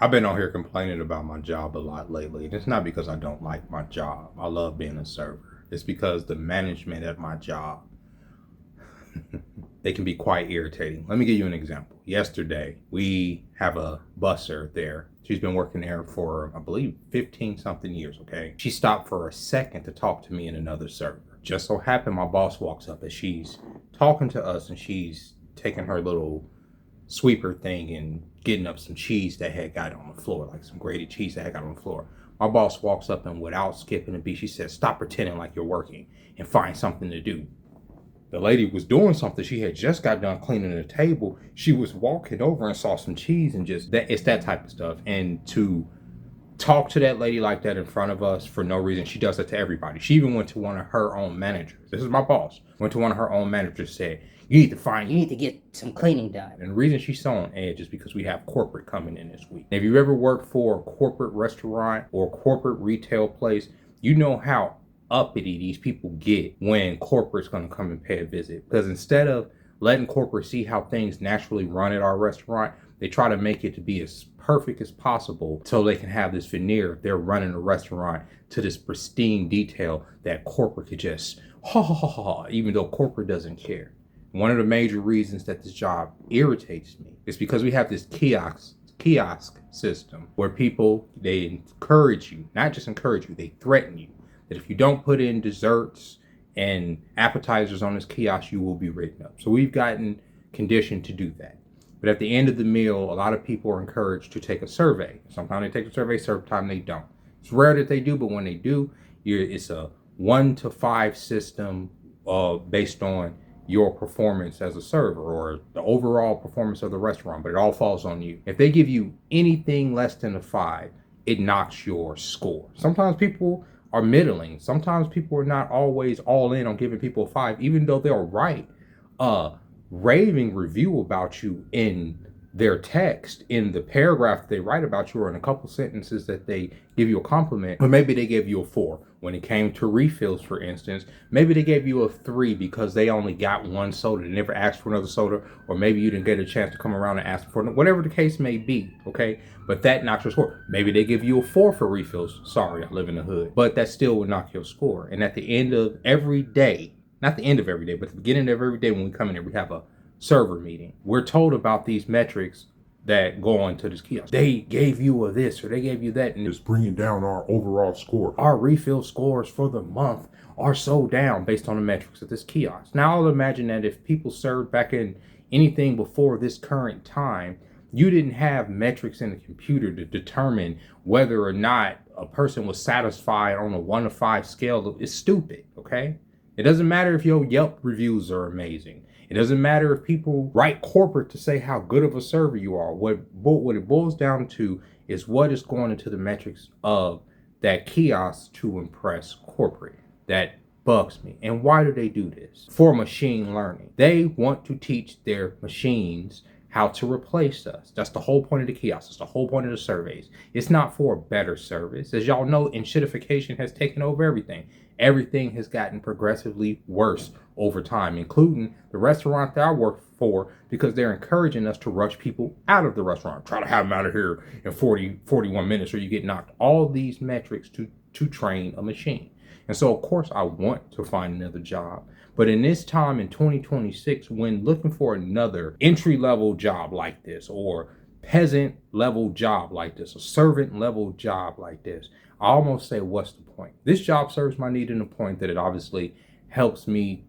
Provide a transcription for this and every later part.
I've been on here complaining about my job a lot lately, and it's not because I don't like my job. I love being a server. It's because the management at my job, they can be quite irritating. Let me give you an example. Yesterday, we have a busser there. She's been working there for, I believe, 15 something years, okay? She stopped for a second to talk to me and another server. Just so happened my boss walks up as she's talking to us, and she's taking her little sweeper thing and getting up some cheese that had got on the floor, like some grated cheese that had got on the floor. My boss walks up, and without skipping a beat, she says, "Stop pretending like you're working and find something to do." The lady was doing something. She had just got done cleaning the table. She was walking over and saw some cheese, and just that, it's that type of stuff. And to talk to that lady like that in front of us for no reason, she does that to everybody. She even went to one of her own managers. This is my boss. Went to one of her own managers, said, you need to get some cleaning done. And the reason she's so on edge is because we have corporate coming in this week. If you ever worked for a corporate restaurant or corporate retail place, you know how uppity these people get when corporate's going to come and pay a visit. Because instead of letting corporate see how things naturally run at our restaurant, they try to make it to be as perfect as possible so they can have this veneer. They're running a restaurant to this pristine detail that corporate could just even though corporate doesn't care. One of the major reasons that this job irritates me is because we have this kiosk system where people, they encourage you, not just encourage you, they threaten you that if you don't put in desserts and appetizers on this kiosk, you will be written up. So we've gotten conditioned to do that. But at the end of the meal, a lot of people are encouraged to take a survey. Sometimes they take a survey, sometimes they don't. It's rare that they do, but when they do, it's a 1 to 5 system based on your performance as a server or the overall performance of the restaurant, but it all falls on you. If they give you anything less than a 5, it knocks your score. Sometimes people are middling. Sometimes people are not always all in on giving people a 5, even though they'll write a raving review about you in their text, in the paragraph they write about you, or in a couple sentences that they give you a compliment. Or maybe they gave you a 4. When it came to refills, for instance, maybe they gave you a 3 because they only got one soda. They never asked for another soda, or maybe you didn't get a chance to come around and ask for it. Whatever the case may be, okay? But that knocks your score. Maybe they give you a 4 for refills. Sorry, I live in the hood. But that still would knock your score. And at the end of every day, not the end of every day, but the beginning of every day when we come in here, we have a server meeting. We're told about these metrics that go on to this kiosk. They gave you a this or they gave you that, and it's bringing down our overall score. Our refill scores for the month are so down based on the metrics of this kiosk. Now I'll imagine that if people served back in anything before this current time, you didn't have metrics in the computer to determine whether or not a person was satisfied on a 1 to 5 scale. It's stupid, okay? It doesn't matter if your Yelp reviews are amazing. It doesn't matter if people write corporate to say how good of a server you are. What it boils down to is what is going into the metrics of that kiosk to impress corporate. That bugs me. And why do they do this? For machine learning. They want to teach their machines how to replace us. That's the whole point of the kiosks. That's the whole point of the surveys. It's not for a better service. As y'all know, enshittification has taken over everything. Everything has gotten progressively worse over time, including the restaurant that I work for, because they're encouraging us to rush people out of the restaurant. Try to have them out of here in 41 minutes or you get knocked. All these metrics to train a machine. And so, of course, I want to find another job. But in this time in 2026, when looking for another entry-level job like this, or peasant-level job like this, a servant-level job like this, I almost say, what's the point? This job serves my need in the point that it obviously helps me,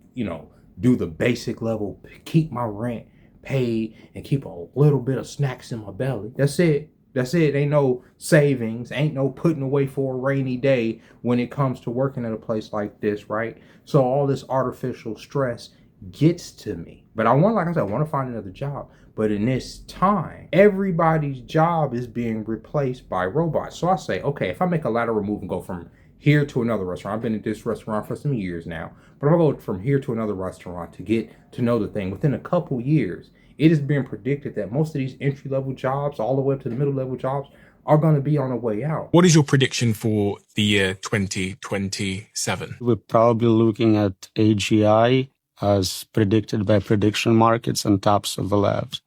do the basic level, keep my rent paid, and keep a little bit of snacks in my belly. That's it. That's it. Ain't no savings. Ain't no putting away for a rainy day when it comes to working at a place like this, right? So all this artificial stress gets to me. But I want to find another job. But in this time, everybody's job is being replaced by robots. So I say, okay, if I make a lateral move and go from here to another restaurant, I've been at this restaurant for some years now, but I'm going to go from here to another restaurant to get to know the thing. Within a couple years, it is being predicted that most of these entry-level jobs, all the way up to the middle-level jobs, are going to be on the way out. What is your prediction for the year 2027? We're probably looking at AGI as predicted by prediction markets and tops of the labs.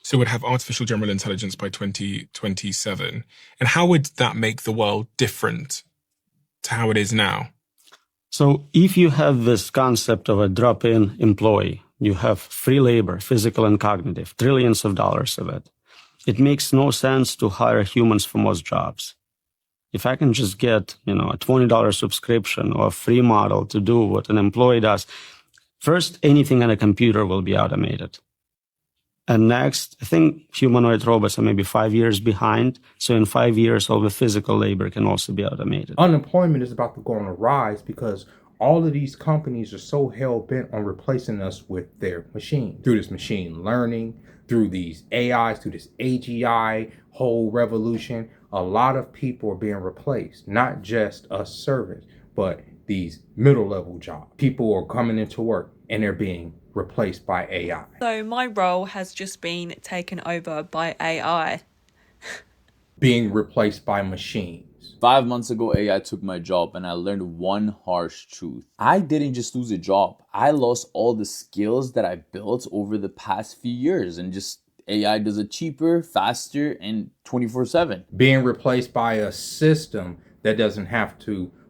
So we'd have artificial general intelligence by 2027. And how would that make the world different to how it is now? So if you have this concept of a drop-in employee, you have free labor, physical and cognitive, trillions of dollars of it. It makes no sense to hire humans for most jobs. If I can just get, a $20 subscription or a free model to do what an employee does, first, anything on a computer will be automated. And next, I think humanoid robots are maybe 5 years behind. So in 5 years, all the physical labor can also be automated. Unemployment is about to go on a rise because all of these companies are so hell-bent on replacing us with their machine. Through this machine learning, through these AIs, through this AGI whole revolution, a lot of people are being replaced. Not just us servants, but these middle-level jobs. People are coming into work and they're being replaced by AI. So my role has just been taken over by AI. Being replaced by machines. 5 months ago, AI took my job and I learned one harsh truth. I didn't just lose a job. I lost all the skills that I built over the past few years, and just AI does it cheaper, faster, and 24/7. Being replaced by a system that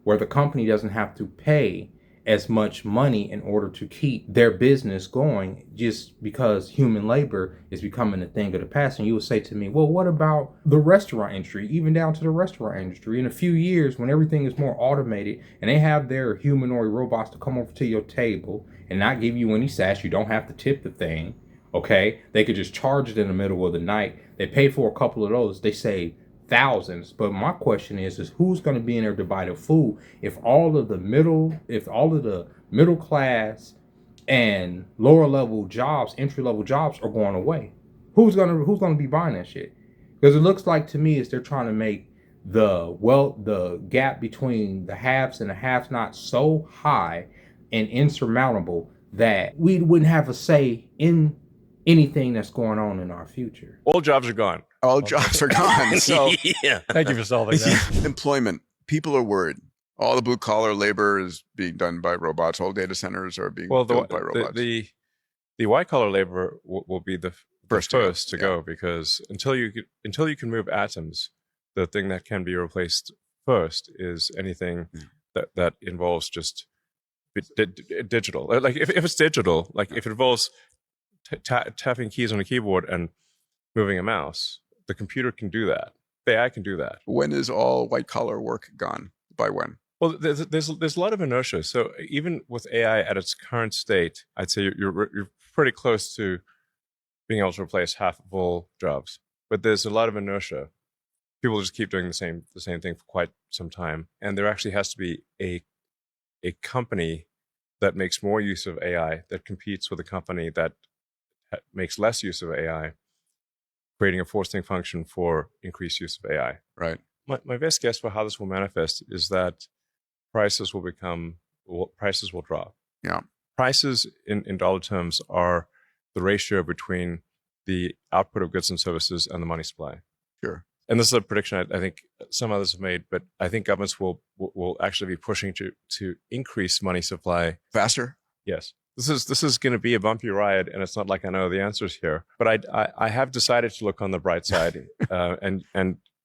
where the company doesn't have to pay as much money in order to keep their business going, just because human labor is becoming a thing of the past. And you would say to me, well, what about the restaurant industry, even down to the restaurant industry? In a few years, when everything is more automated and they have their humanoid robots to come over to your table and not give you any sass, you don't have to tip the thing, okay? They could just charge it in the middle of the night. They pay for a couple of those, they save thousands. But my question is who's going to be in there to buy the food if all of the middle class and lower level jobs, entry level jobs are going away? Who's gonna be buying that shit? Because it looks like to me is they're trying to make the gap between the haves and the have not so high and insurmountable that we wouldn't have a say in anything that's going on in our future. All jobs are gone. All jobs are gone. So Yeah. Thank you for solving that. employment, people are worried. All the blue collar labor is being done by robots. All data centers are being built by robots. The white collar labor will be the first to go, because until you can move atoms, the thing that can be replaced first is anything that involves just digital. Like if it's digital, like if it involves tapping keys on a keyboard and moving a mouse, the computer can do that. The AI can do that. When is all white collar work gone? By when? Well, there's a lot of inertia. So even with AI at its current state, I'd say you're pretty close to being able to replace half of all jobs. But there's a lot of inertia. People just keep doing the same thing for quite some time, and there actually has to be a company that makes more use of AI that competes with a company that makes less use of AI, creating a forcing function for increased use of AI. Right. My best guess for how this will manifest is that prices will drop. Yeah. Prices in dollar terms are the ratio between the output of goods and services and the money supply. Sure. And this is a prediction I think some others have made, but I think governments will actually be pushing to increase money supply faster. Yes. This is going to be a bumpy ride, and it's not like I know the answers here. But I have decided to look on the bright side, and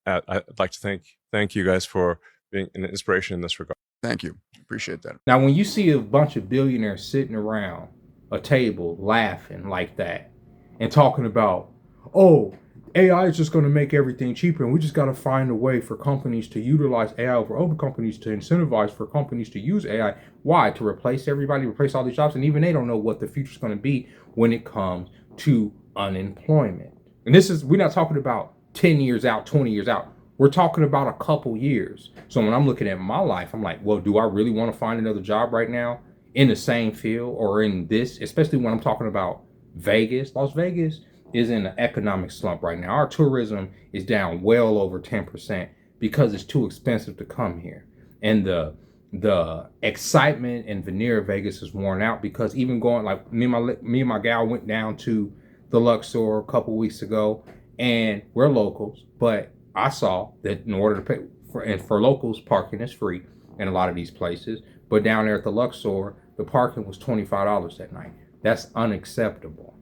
I'd like to thank you guys for being an inspiration in this regard. Thank you. Appreciate that. Now, when you see a bunch of billionaires sitting around a table laughing like that and talking about, oh, AI is just going to make everything cheaper, and we just got to find a way for companies to utilize AI over other companies, to incentivize for companies to use AI. Why? To replace everybody, replace all these jobs, and even they don't know what the future is going to be when it comes to unemployment. And we're not talking about 10 years out, 20 years out. We're talking about a couple years. So when I'm looking at my life, I'm like, well, do I really want to find another job right now in the same field or in this, especially when I'm talking about Vegas? Las Vegas is in an economic slump right now. Our tourism is down well over 10% because it's too expensive to come here. And the excitement and veneer of Vegas is worn out, because even going, like me and my gal went down to the Luxor a couple weeks ago, and we're locals, but I saw that in order to pay for locals, parking is free in a lot of these places. But down there at the Luxor, the parking was $25 that night. That's unacceptable.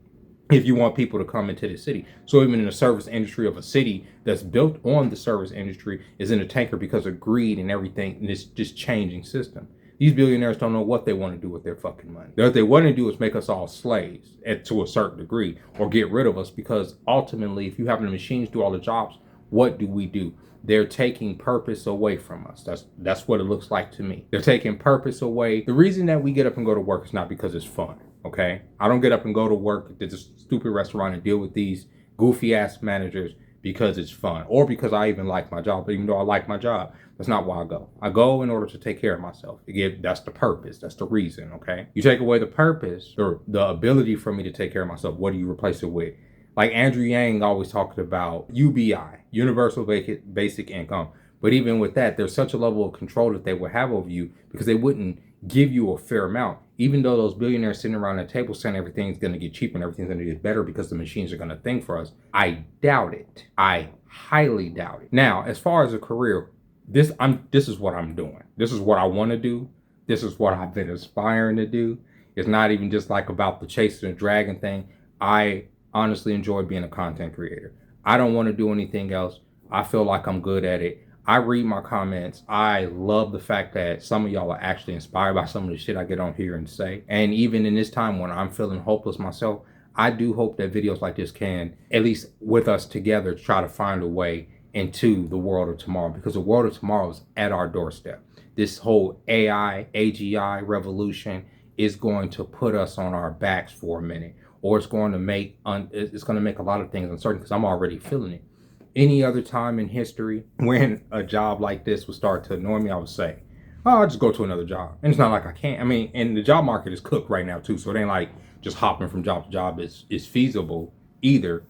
if you want people to come into the city. So even in the service industry of a city that's built on the service industry is in a tanker because of greed and everything, and it's just changing system. These billionaires don't know what they want to do with their fucking money. What they want to do is make us all slaves to a certain degree, or get rid of us, because ultimately, if you have the machines do all the jobs, what do? They're taking purpose away from us. That's what it looks like to me. They're taking purpose away. The reason that we get up and go to work is not because it's fun. Okay, I don't get up and go to work at this stupid restaurant and deal with these goofy ass managers because it's fun, or because I even like my job. But even though I like my job, that's not why I go. I go in order to take care of myself. That's the purpose. That's the reason. Okay, you take away the purpose or the ability for me to take care of myself. What do you replace it with? Like Andrew Yang always talked about UBI, Universal Basic Income. But even with that, there's such a level of control that they would have over you, because they wouldn't give you a fair amount. Even though those billionaires sitting around the table saying everything's going to get cheaper and everything's going to get better because the machines are going to think for us, I doubt it. I highly doubt it. Now, as far as a career, this is what I'm doing. This is what I want to do. This is what I've been aspiring to do. It's not even just like about the chasing the dragon thing. I honestly enjoy being a content creator. I don't want to do anything else. I feel like I'm good at it. I read my comments. I love the fact that some of y'all are actually inspired by some of the shit I get on here and say. And even in this time when I'm feeling hopeless myself, I do hope that videos like this can, at least with us together, try to find a way into the world of tomorrow, because the world of tomorrow is at our doorstep. This whole AI, AGI revolution is going to put us on our backs for a minute, or it's going to make a lot of things uncertain, because I'm already feeling it. Any other time in history when a job like this would start to annoy me, I would say, oh, I'll just go to another job. And it's not like I can't. I mean, and the job market is cooked right now too, so it ain't like just hopping from job to job is feasible either.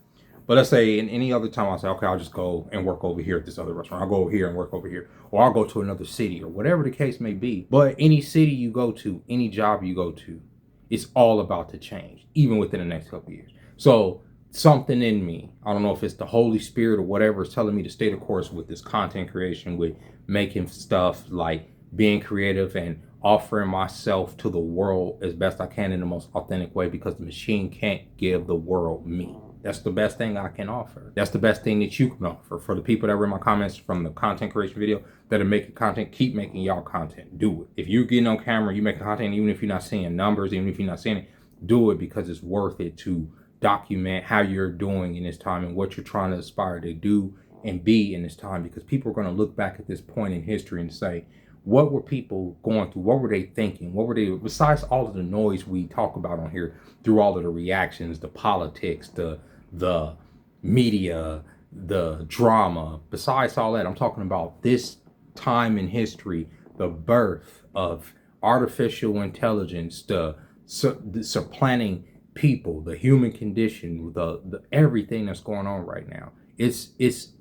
But let's say in any other time, I'll say, okay, I'll just go and work over here at this other restaurant. I'll go over here and work over here. Or I'll go to another city, or whatever the case may be. But any city you go to, any job you go to, it's all about to change, even within the next couple of years. So something in me, I don't know if it's the Holy Spirit or whatever, is telling me to stay the course with this content creation, with making stuff, like being creative and offering myself to the world as best I can in the most authentic way, because the machine can't give the world me. That's the best thing I can offer. That's the best thing that you can offer. For the people that read my comments from the content creation video that are making content, keep making y'all content. Do it. If you're getting on camera, you making content, even if you're not seeing numbers, even if you're not seeing it, do it, because it's worth it to document how you're doing in this time and what you're trying to aspire to do and be in this time, because people are going to look back at this point in history and say, what were people going through? What were they thinking? What were they, besides all of the noise we talk about on here, through all of the reactions, the politics, the media, the drama, besides all that, I'm talking about this time in history, the birth of artificial intelligence, the supplanting people, the human condition, the everything that's going on right now. It's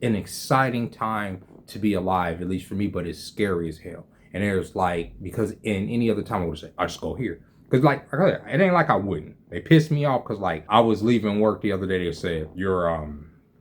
an exciting time to be alive, at least for me, but it's scary as hell. And there's like, because in any other time I would say, I just go here. Because like, it ain't like I wouldn't. They pissed me off because like I was leaving work the other day, they said, your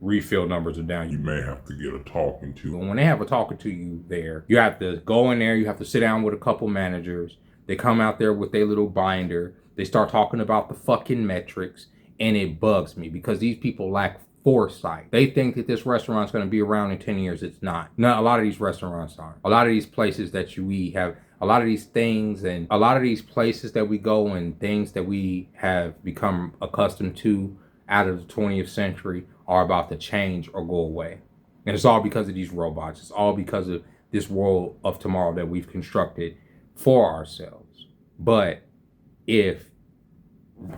refill numbers are down. You may have to get a talking to. And when they have a talking to you there, you have to go in there, you have to sit down with a couple managers. They come out there with their little binder. They start talking about the fucking metrics, and it bugs me because these people lack foresight. They think that this restaurant's going to be around in 10 years. It's not. No, a lot of these restaurants aren't. A lot of these places that we have, a lot of these things, and a lot of these places that we go and things that we have become accustomed to out of the 20th century are about to change or go away. And it's all because of these robots. It's all because of this world of tomorrow that we've constructed for ourselves. But if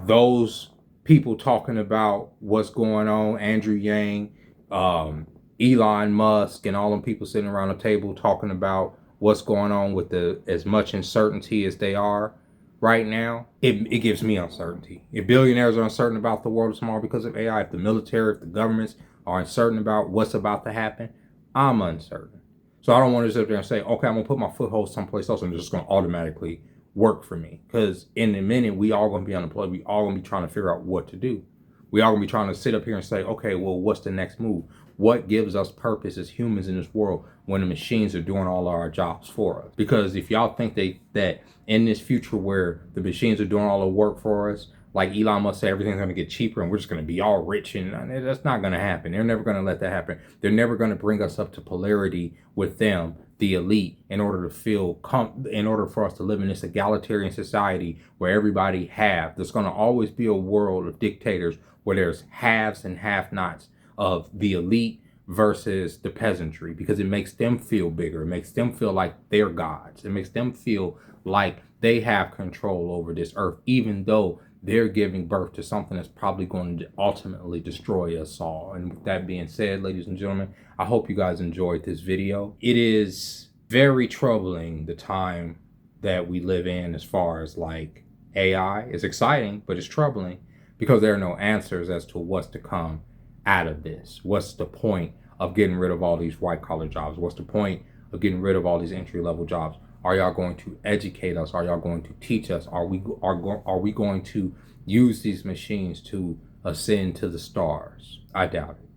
those people talking about what's going on, Andrew Yang, Elon Musk, and all them people sitting around the table talking about what's going on with as much uncertainty as they are right now, it gives me uncertainty. If billionaires are uncertain about the world tomorrow because of AI, if the military, if the governments are uncertain about what's about to happen, I'm uncertain. So I don't want to sit there and say, okay, I'm going to put my foothold someplace else and it's just going to automatically work for me. Because in a minute, we all going to be unemployed. We all going to be trying to figure out what to do. We all going to be trying to sit up here and say, okay, well, what's the next move? What gives us purpose as humans in this world when the machines are doing all our jobs for us? Because if y'all think that in this future where the machines are doing all the work for us, like Elon Musk say, everything's going to get cheaper and we're just going to be all rich, and that's not going to happen. They're never going to let that happen. They're never going to bring us up to polarity with them, the elite, in order for us to live in this egalitarian society where everybody there's going to always be a world of dictators where there's haves and have-nots of the elite versus the peasantry, because it makes them feel bigger. It makes them feel like they're gods. It makes them feel like they have control over this earth, even though they're giving birth to something that's probably going to ultimately destroy us all. And with that being said, ladies and gentlemen, I hope you guys enjoyed this video. It is very troubling, the time that we live in, as far as like AI. It's exciting, but it's troubling because there are no answers as to what's to come out of this. What's the point of getting rid of all these white collar jobs? What's the point of getting rid of all these entry level jobs? Are y'all going to educate us? Are y'all going to teach us? Are we going to use these machines to ascend to the stars? I doubt it.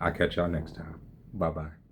I'll catch y'all next time. Bye-bye.